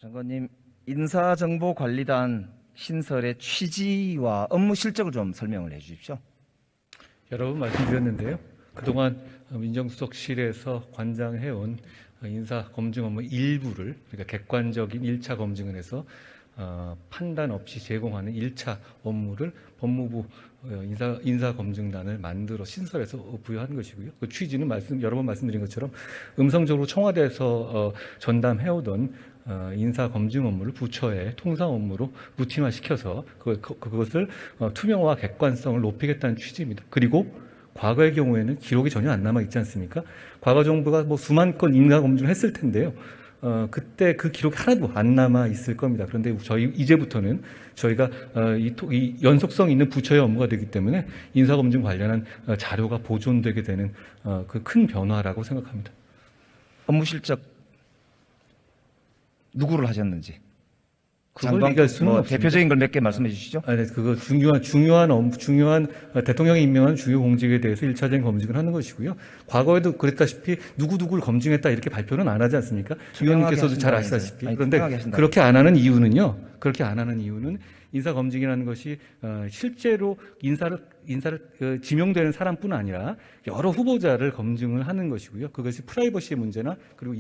장관님, 인사정보관리단 신설의 취지와 업무 실적을 좀 설명을 해 주십시오. 여러 번 말씀드렸는데요. 그동안 민정수석실에서 관장해온 인사검증 업무 일부를, 그러니까 객관적인 1차 검증을 해서 판단 없이 제공하는 1차 업무를 법무부 인사검증단을 만들어 신설해서 부여한 것이고요. 그 취지는 여러 번 말씀드린 것처럼 음성적으로 청와대에서 전담해오던 인사검증 업무를 부처의 통상 업무로 루틴화시켜서 그것을 투명화 객관성을 높이겠다는 취지입니다. 그리고 과거의 경우에는 기록이 전혀 안 남아 있지 않습니까? 과거 정부가 수만 건 인사검증을 했을 텐데요. 그때 그 기록이 하나도 안 남아 있을 겁니다. 그런데 이제부터는 저희가 이 연속성 있는 부처의 업무가 되기 때문에 인사검증 관련한 자료가 보존되게 되는 그 큰 변화라고 생각합니다. 업무 실적 누구를 하셨는지. 그걸 얘기할 수는 없습니다. 대표적인 걸 몇 개 말씀해 주시죠. 네, 그거 중요한 업무, 대통령이 임명한 주요 공직에 대해서 1차적인 검증을 하는 것이고요. 과거에도 그랬다시피 누구누구를 검증했다 이렇게 발표는 안 하지 않습니까? 위원님께서도 잘 아시다시피. 그런데 그렇게 안 하는 이유는 인사검증이라는 것이 실제로 인사를 지명되는 사람뿐 아니라 여러 후보자를 검증을 하는 것이고요. 그것이 프라이버시의 문제나 그리고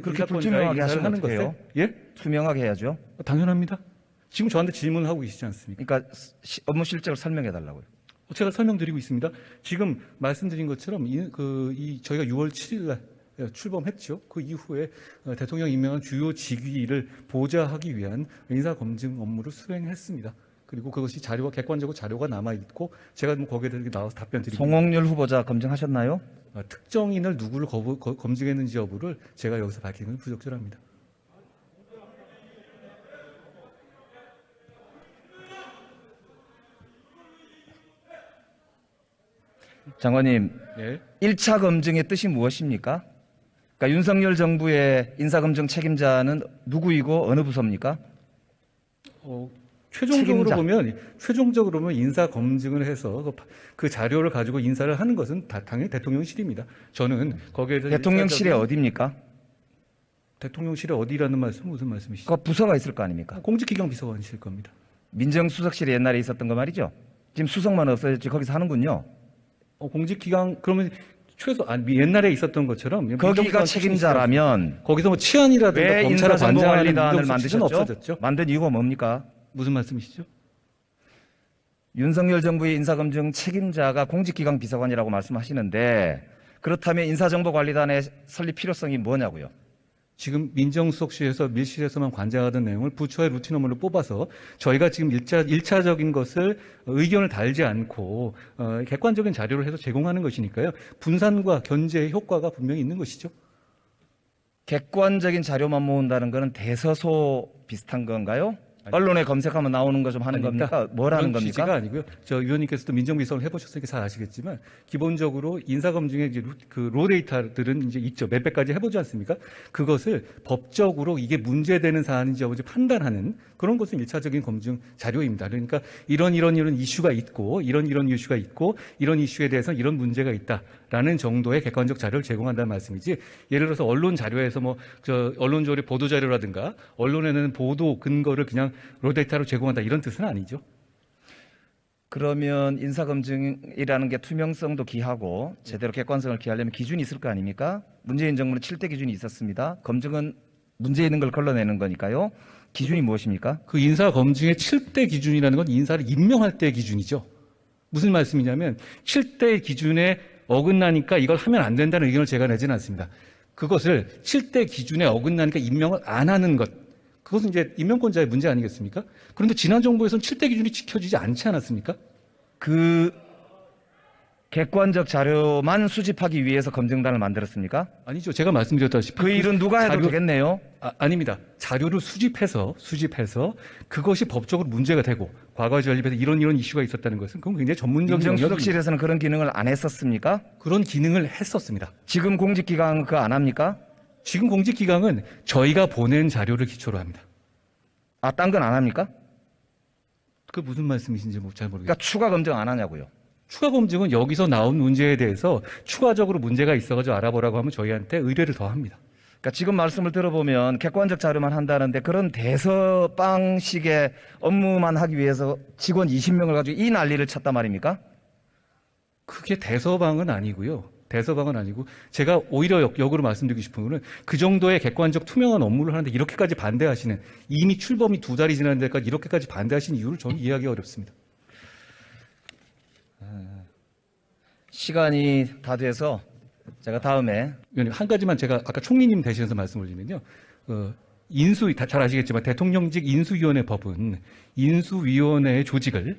그렇게 불투명하게 하시는 것에 예? 투명하게 해야죠. 당연합니다. 지금 저한테 질문을 하고 계시지 않습니까? 그러니까 업무 실적을 설명해 달라고요. 제가 설명드리고 있습니다. 지금 말씀드린 것처럼 저희가 6월 7일 날 출범했죠. 그 이후에 대통령 임명한 주요 직위를 보좌하기 위한 인사검증 업무를 수행했습니다. 그리고 그것이 객관적으로 자료가 남아있고 제가 거기에 대해서 나와서 답변 드리고 송홍률 후보자 검증하셨나요? 특정인을 누구를 검증했는지 여부를 제가 여기서 밝히는 건 부적절합니다. 장관님, 네. 1차 검증의 뜻이 무엇입니까? 그러니까 윤석열 정부의 인사검증 책임자는 누구이고 어느 부서입니까? 최종적으로 보면 인사 검증을 해서 그 자료를 가지고 인사를 하는 것은 당연히 대통령실입니다. 저는 거기에 대해서 대통령실이 어디입니까? 대통령실이 어디라는 말씀은 무슨 말씀이시죠? 그 부서가 있을 거 아닙니까? 공직기강 비서관이실 겁니다. 민정수석실이 옛날에 있었던 거 말이죠. 지금 수석만 없어졌지 거기서 하는군요. 공직기강 그러면 옛날에 있었던 것처럼 거기가 책임자라면 거기서 치안이라든가 왜 검찰을 관장하는 인사정보관리단을 만드셨죠? 없어졌죠? 만든 이유가 뭡니까? 무슨 말씀이시죠? 윤석열 정부의 인사검증 책임자가 공직기강 비서관이라고 말씀하시는데 그렇다면 인사정보관리단의 설립 필요성이 뭐냐고요? 지금 민정수석실에서 밀실에서만 관장하던 내용을 부처의 루틴 업무를 뽑아서 저희가 지금 1차적인 것을 의견을 달지 않고 객관적인 자료를 해서 제공하는 것이니까요. 분산과 견제의 효과가 분명히 있는 것이죠. 객관적인 자료만 모은다는 것은 대서소 비슷한 건가요? 언론에 검색하면 나오는 거 좀 하는 겁니까? 뭐라는 겁니까? 취지가 아니고요. 저 위원님께서도 민정비서를 해보셨으니까 잘 아시겠지만 기본적으로 인사검증의 이제 그 로데이터들은 이제 있죠. 몇백 가지 해보지 않습니까? 그것을 법적으로 이게 문제되는 사안인지 여부인지 판단하는 그런 것은 1차적인 검증 자료입니다. 그러니까 이런 이슈가 있고 이런 이슈가 있고 이런 이슈에 대해서 이런 문제가 있다라는 정도의 객관적 자료를 제공한다는 말씀이지. 예를 들어서 언론 자료에서 언론 조례 보도 자료라든가 언론에는 보도 근거를 그냥 로데이터로 제공한다 이런 뜻은 아니죠. 그러면 인사검증이라는 게 투명성도 기하고 제대로 객관성을 기하려면 기준이 있을 거 아닙니까? 문재인 정부는 7대 기준이 있었습니다. 검증은 문제 있는 걸 걸러내는 거니까요. 기준이 무엇입니까? 그 인사검증의 7대 기준이라는 건 인사를 임명할 때의 기준이죠. 무슨 말씀이냐면 7대 기준에 어긋나니까 이걸 하면 안 된다는 의견을 제가 내지는 않습니다. 그것을 7대 기준에 어긋나니까 임명을 안 하는 것. 그것은 이제 임명권자의 문제 아니겠습니까? 그런데 지난 정부에서는 7대 기준이 지켜지지 않지 않았습니까? 그 객관적 자료만 수집하기 위해서 검증단을 만들었습니까? 아니죠. 제가 말씀드렸다시피 그 일은 누가 해도 되겠네요. 아닙니다. 자료를 수집해서 그것이 법적으로 문제가 되고 과거 전립에서 이런 이슈가 있었다는 것은 그건 굉장히 전문적인 민정수석실에서는 그런 기능을 안 했었습니까? 그런 기능을 했었습니다. 지금 공직기강 그거 안 합니까? 지금 공직기강은 저희가 보낸 자료를 기초로 합니다. 딴 건 안 합니까? 그 무슨 말씀이신지 잘 모르겠어요. 그러니까 추가 검증 안 하냐고요. 추가 검증은 여기서 나온 문제에 대해서 추가적으로 문제가 있어가지고 알아보라고 하면 저희한테 의뢰를 더 합니다. 그러니까 지금 말씀을 들어보면 객관적 자료만 한다는데 그런 대서방식의 업무만 하기 위해서 직원 20명을 가지고 이 난리를 쳤단 말입니까? 그게 대서방은 아니고요. 대서방은 아니고 제가 오히려 역으로 말씀드리고 싶은 거는 그 정도의 객관적 투명한 업무를 하는데 이렇게까지 반대하시는, 이미 출범이 2달이 지난 데까지 이렇게까지 반대하시는 이유를 저는 이해하기 어렵습니다. 시간이 다 돼서 제가 다음에 위원님, 한 가지만 제가 아까 총리님 대신해서 말씀을 드리면요. 잘 아시겠지만 대통령직 인수위원회 법은 인수위원회의 조직을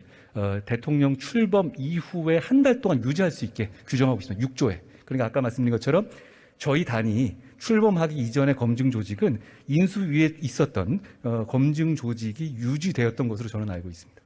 대통령 출범 이후에 한 달 동안 유지할 수 있게 규정하고 있습니다. 6조에. 그러니까 아까 말씀드린 것처럼 저희 단이 출범하기 이전의 검증 조직은 인수위에 있었던 검증 조직이 유지되었던 것으로 저는 알고 있습니다.